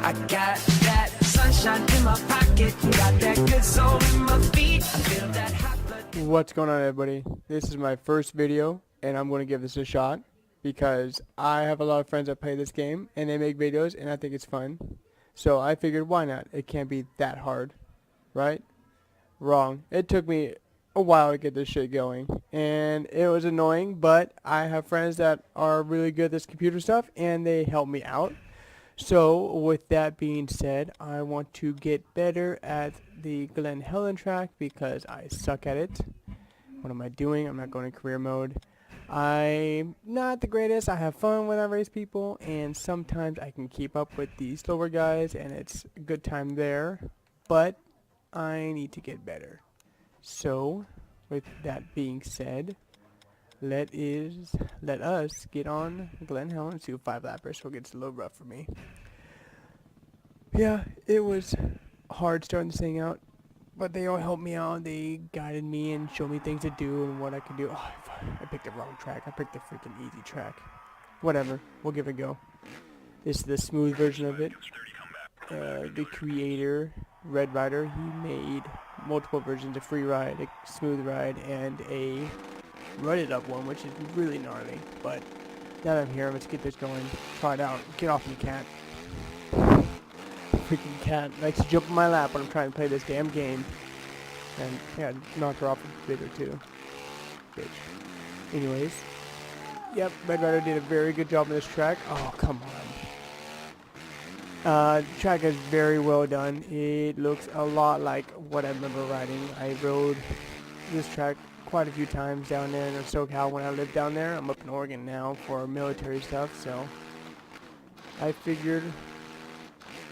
I got that sunshine in my pocket, got that good soul in my feet. I feel that hot blood. What's going on, everybody? This is my first video and I'm going to give this a shot because I have a lot of friends that play this game and they make videos and I think it's fun. So I figured, why not? It can't be that hard, right? Wrong. It took me a while to get this shit going and it was annoying, but I have friends that are really good at this computer stuff and they help me out. So with that being said, I want to get better at the Glen Helen track because I suck at it. What am I doing? I'm not going to career mode. I'm not the greatest. I have fun when I race people and sometimes I can keep up with the slower guys and it's a good time there, but I need to get better. So with that being said, let us get on Glen Helen and do 5 lappers so it gets a little rough for me. Yeah, it was hard starting this thing out, but they all helped me out. They guided me and showed me things to do and what I could do. Oh, I picked the wrong track. I picked the freaking easy track. Whatever, we'll give it a go. This is the smooth version of it. The creator, Red Rider, he made multiple versions of free ride, a smooth ride, and a run it up one, which is really gnarly. But now that I'm here, let's get this going. Try it out. Get off me, cat. Freaking cat likes to jump on my lap when I'm trying to play this damn game. And yeah, knock her off a bit or two. Bitch. Anyways, yep, Red Rider did a very good job on this track. Oh, come on. The track is very well done. It looks a lot like what I remember riding. I rode this track quite a few times down there in SoCal when I lived down there. I'm up in Oregon now for military stuff, so I figured,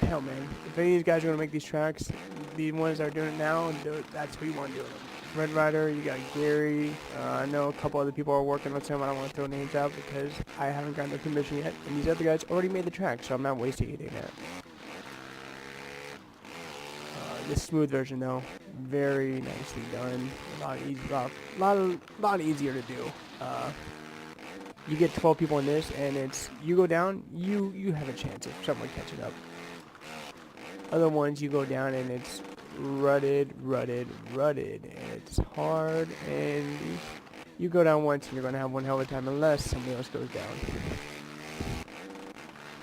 hell man, if any of these guys are going to make these tracks, the ones that are doing it now, that's who you want to do it. Red Rider, you got Gary, I know a couple other people are working with him. I don't want to throw names out because I haven't gotten their permission yet, and these other guys already made the track, so I'm not wasting anything there. This smooth version though, very nicely done. A lot easier to do. You get 12 people in this, and it's you go down, you have a chance of someone catching up. Other ones you go down and it's rutted, and it's hard, and you go down once and you're gonna have one hell of a time unless somebody else goes down.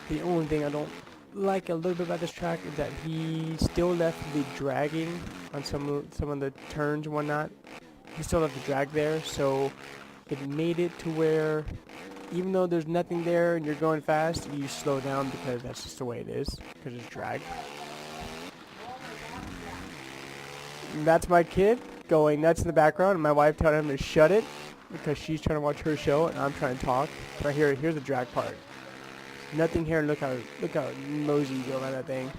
The only thing I don't like a little bit about this track is that he still left the dragging on some of the turns and whatnot. He still left the drag there, so it made it to where even though there's nothing there and you're going fast, you slow down because that's just the way it is, because it's drag. And that's my kid going nuts in the background, and my wife telling him to shut it because she's trying to watch her show and I'm trying to talk. Right here, here's the drag part. Nothing here, and look how mosey you go on that thing.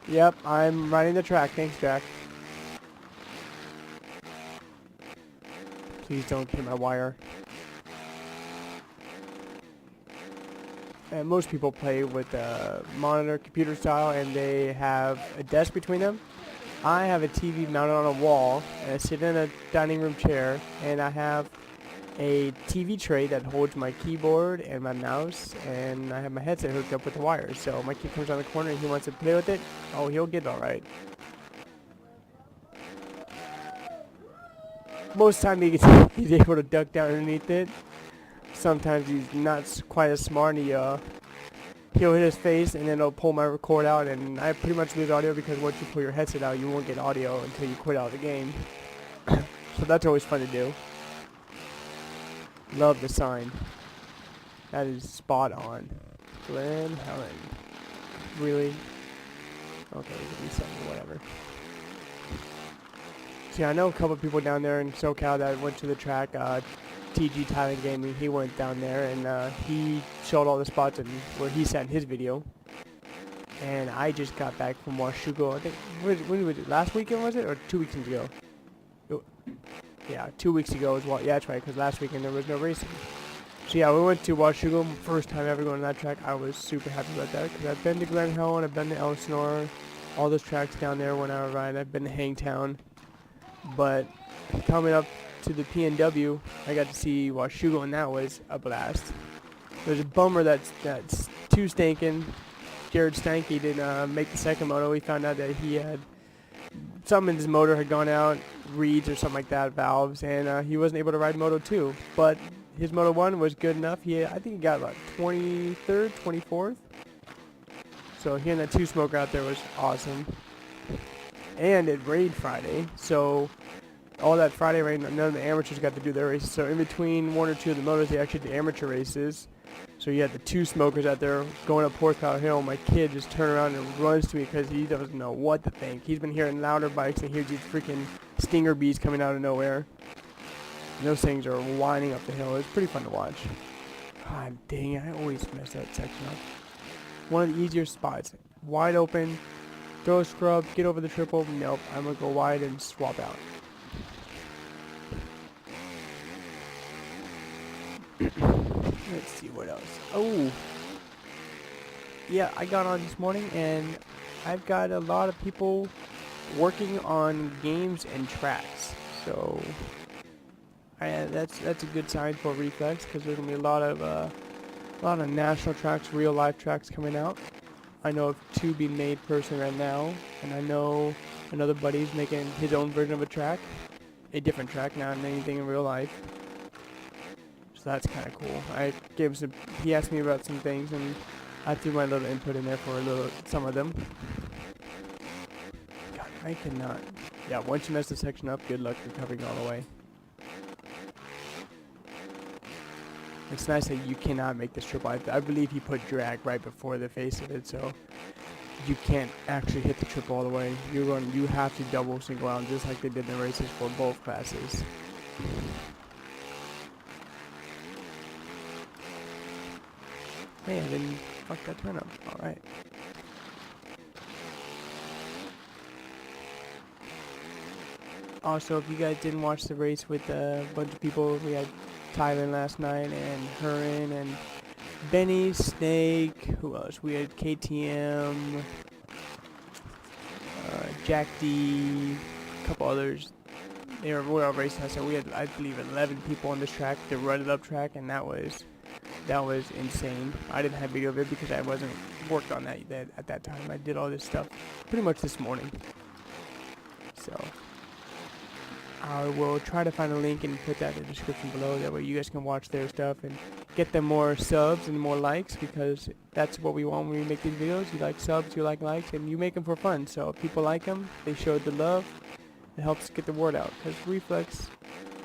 Yep, I'm riding the track. Thanks, Jack. Please don't hit my wire. And most people play with a monitor computer style and they have a desk between them. I have a TV mounted on a wall, and I sit in a dining room chair, and I have a TV tray that holds my keyboard and my mouse, and I have my headset hooked up with the wires. So my kid comes around the corner and he wants to play with it. Oh, he'll get it all right. Most of the time he's able to duck down underneath it. Sometimes he's not quite as smart, and he'll hit his face and then it'll pull my record out, and I pretty much lose audio because once you pull your headset out you won't get audio until you quit out the game. So that's always fun to do. Love the sign. That is spot on. Glen Helen. Really? Okay, give me something, whatever. See, I know a couple people down there in SoCal that went to the track. TG Tylyn Gaming, he went down there and he showed all the spots and where he sent his video. And I just got back from Washugo. I think when was it? Last weekend was it, or 2 weekends ago? Yeah, 2 weeks ago was what? Yeah, that's right. Because last weekend there was no racing. So yeah, we went to Washugo. First time ever going to that track. I was super happy about that because I've been to Glen Helen, I've been to Elsinore, all those tracks down there when I ride. I've been to Hangtown, but coming up to the PNW. I got to see Washugo, and that was a blast. There's a bummer that's too stinking. Jared Stanky didn't make the second moto. We found out that he had something in his motor had gone out, reeds or something like that, valves, and he wasn't able to ride Moto 2. But his Moto 1 was good enough. I think he got like 23rd, 24th. So hearing that 2-smoker out there was awesome. And it rained Friday, so all that Friday rain, none of the amateurs got to do their races. So in between one or two of the motos, they actually did amateur races. So you had the 2-smokers out there going up Horsepower Hill. My kid just turned around and runs to me because he doesn't know what to think. He's been hearing louder bikes and hears these freaking stinger bees coming out of nowhere. And those things are winding up the hill. It's pretty fun to watch. God dang it, I always mess that section up. One of the easier spots. Wide open, throw a scrub, get over the triple. Nope, I'm going to go wide and swap out. Let's see what else. Oh, yeah, I got on this morning and I've got a lot of people working on games and tracks. So that's a good sign for Reflex, because there's gonna be a lot of national tracks, real life tracks coming out. I know of 2 being made personally right now, and I know another buddy's making his own version of a track, a different track, not anything in real life. So that's kind of cool. I gave him he asked me about some things, and I threw my little input in there for some of them. God, I cannot. Yeah, once you mess the section up, good luck recovering all the way. It's nice that you cannot make this triple. I believe he put drag right before the face of it, so you can't actually hit the triple all the way. You have to double single out, just like they did in the races for both classes. Hey, I didn't fuck that turn up. Alright. Also, if you guys didn't watch the race with a bunch of people, we had Tylyn last night, and Hurren, and Benny, Snake, who else? We had KTM, Jack D, a couple others. We were all racing, so we had, I believe, 11 people on this track, the rutted up track, and that was insane. I didn't have video of it because I wasn't worked on that at that time. I did all this stuff pretty much this morning. So I will try to find a link and put that in the description below. That way you guys can watch their stuff and get them more subs and more likes, because that's what we want when we make these videos. You like subs, you like likes, and you make them for fun. So if people like them, they show the love. It helps get the word out, because Reflex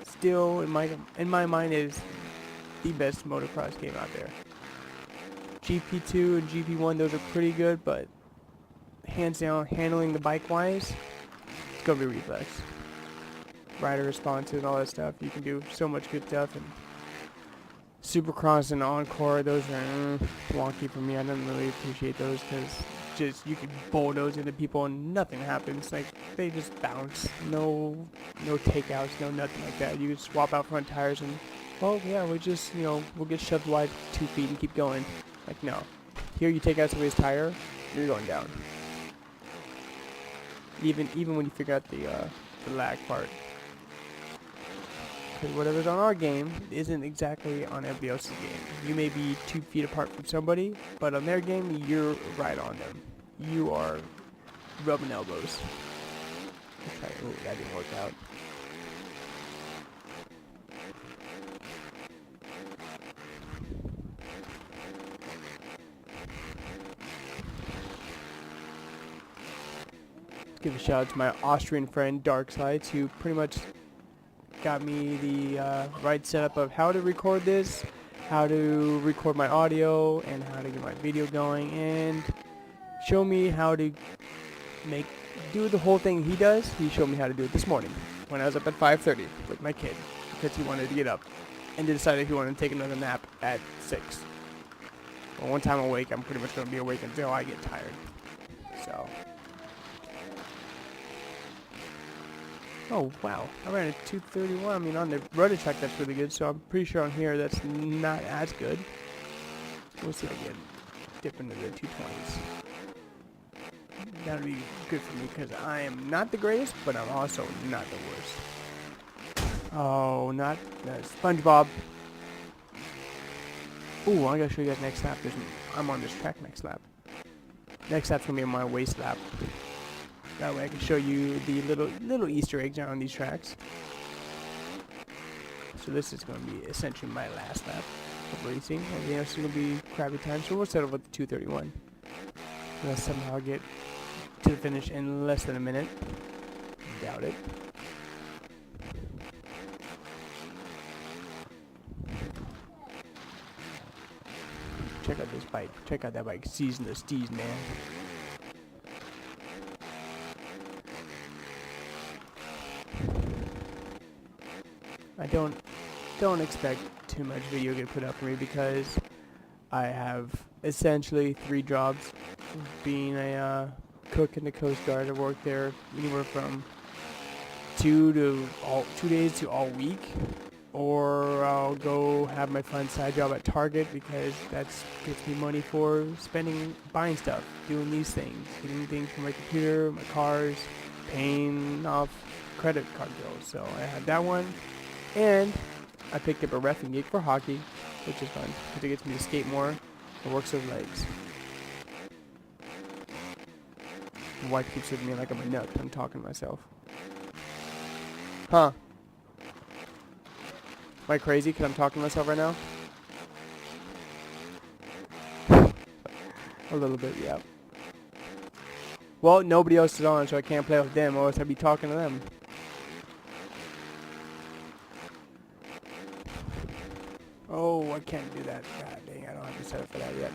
still, in my mind, is the best motocross game out there. GP2 and GP1, those are pretty good, but hands down, handling the bike wise, it's gonna be Reflex. Rider responses and all that stuff, you can do so much good stuff. And Supercross and Encore, those are wonky for me. I don't really appreciate those, because just you can bulldoze into people and nothing happens. Like, they just bounce. No takeouts, no nothing like that. You can swap out front tires and, oh yeah, we just, we'll get shoved wide 2 feet and keep going. Like, no. Here you take out somebody's tire, you're going down. Even when you figure out the lag part. Because whatever's on our game isn't exactly on everybody else's game. You may be 2 feet apart from somebody, but on their game, you're right on them. You are rubbing elbows. Okay, ooh, that didn't work out. Let's give a shout out to my Austrian friend Darkslides, who pretty much got me the right setup of how to record this, how to record my audio, and how to get my video going, and show me how to do the whole thing he does. He showed me how to do it this morning when I was up at 5:30 with my kid, because he wanted to get up and decided he wanted to take another nap at 6. Well, one time awake, I'm pretty much going to be awake until I get tired. So. Oh, wow. I ran a 231. I mean, on the rudder track, that's really good. So I'm pretty sure on here, that's not as good. We'll see if I can dip into the 220s. That'll be good for me, because I am not the greatest, but I'm also not the worst. Oh, not SpongeBob. Ooh, I gotta show you guys next lap. I'm on this track next lap. Next lap's gonna be on my waist lap. That way I can show you the little Easter eggs on these tracks. So this is gonna be essentially my last lap of racing. Everything else is gonna be crappy time. So we'll settle with the 2:31. Unless somehow I get to the finish in less than a minute. Doubt it. Check out this bike. Check out that bike. Season the steez, man. I don't expect too much video to get put up for me because I have essentially 3 jobs. Being a cook in the Coast Guard, I work there anywhere from 2 days to all week, or I'll go have my fun side job at Target because that gets me money for buying stuff, doing these things, getting things from my computer, my cars, paying off credit card bills. So I had that one, and I picked up a reffing gig for hockey, which is fun because it gets me to skate more and works those legs. My wife keeps looking at me like I'm a nut because I'm talking to myself. Huh? Am I crazy because I'm talking to myself right now? A little bit, yeah. Well, nobody else is on, so I can't play with them, or else I'd be talking to them. Oh, I can't do that. God dang, I don't have to set up for that yet.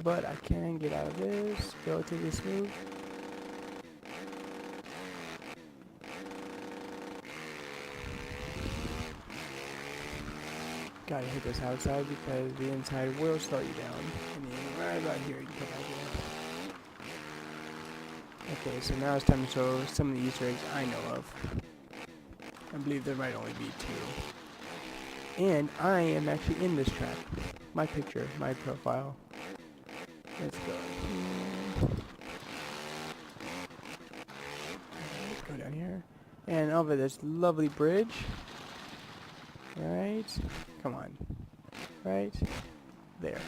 But I can get out of this relatively smooth. Gotta hit this outside because the inside will slow you down. And then right about here you can put that in. Okay, so now it's time to show some of the Easter eggs I know of. I believe there might only be 2. And I am actually in this track. My picture, my profile. Let's go. Let's go down here. And over this lovely bridge. Right. Come on. Right. There.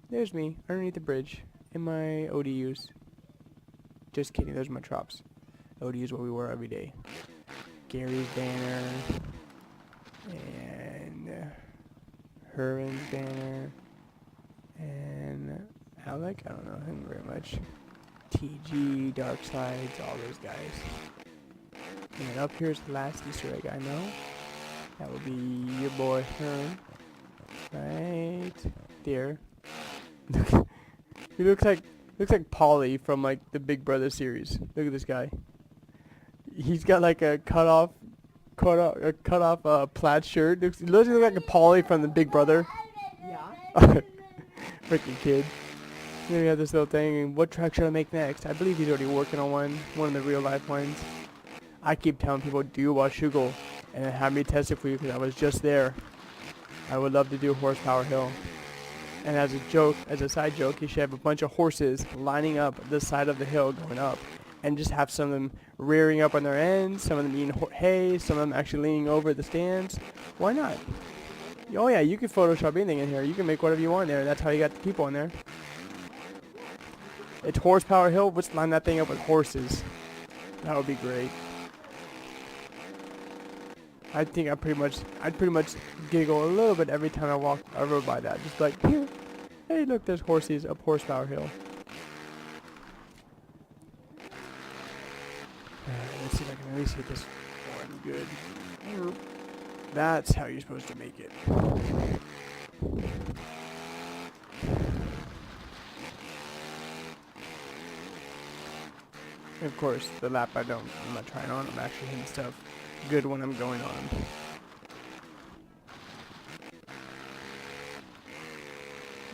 There's me underneath the bridge in my ODUs. Just kidding, those are my trops. ODUs what we wore every day. Gary's banner. And Herman's banner. And Alec, I don't know him very much. TG, Darkslides, all those guys. And up here's the last Easter egg I know. That would be your boy Herman. Right there. He looks like Polly from like the Big Brother series. Look at this guy. He's got like a cut off plaid shirt. He looks like a Polly from the Big Brother. Yeah. Freaking kid. Then we have this little thing, and what track should I make next? I believe he's already working on one of the real life ones. I keep telling people, do Washougal, and have me test it for you because I was just there. I would love to do Horsepower Hill. And as a joke, as a side joke, you should have a bunch of horses lining up the side of the hill going up, and just have some of them rearing up on their ends, some of them eating hay, some of them actually leaning over the stands. Why not? Oh yeah, you can Photoshop anything in here. You can make whatever you want there. That's how you got the people in there. It's Horsepower Hill. Let's line that thing up with horses. That would be great. I think I'd pretty much giggle a little bit every time I rode by that. Just like, here, hey, look, there's horses up Horsepower Hill. Let's see if I can at least get this one good. That's how you're supposed to make it. And of course, the lap I'm not trying on. I'm actually hitting stuff good when I'm going on.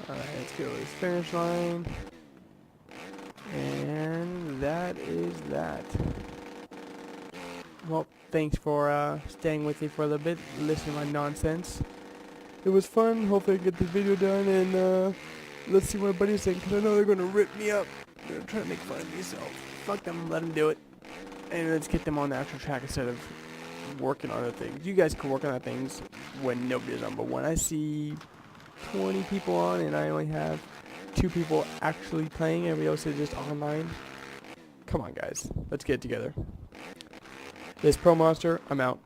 Alright, let's go to the finish line. And that is that. Well, thanks for staying with me for a little bit, listening to my nonsense. It was fun. Hopefully I can get this video done, and let's see what my buddies think, because I know they're going to rip me up. They're trying to make fun of me, so fuck them, let them do it. and let's get them on the actual track instead of working on other things. You guys can work on other things when nobody's on, but when I see 20 people on and I only have 2 people actually playing, everybody else is just online, come on guys, let's get it together. This Pro Monster, I'm out.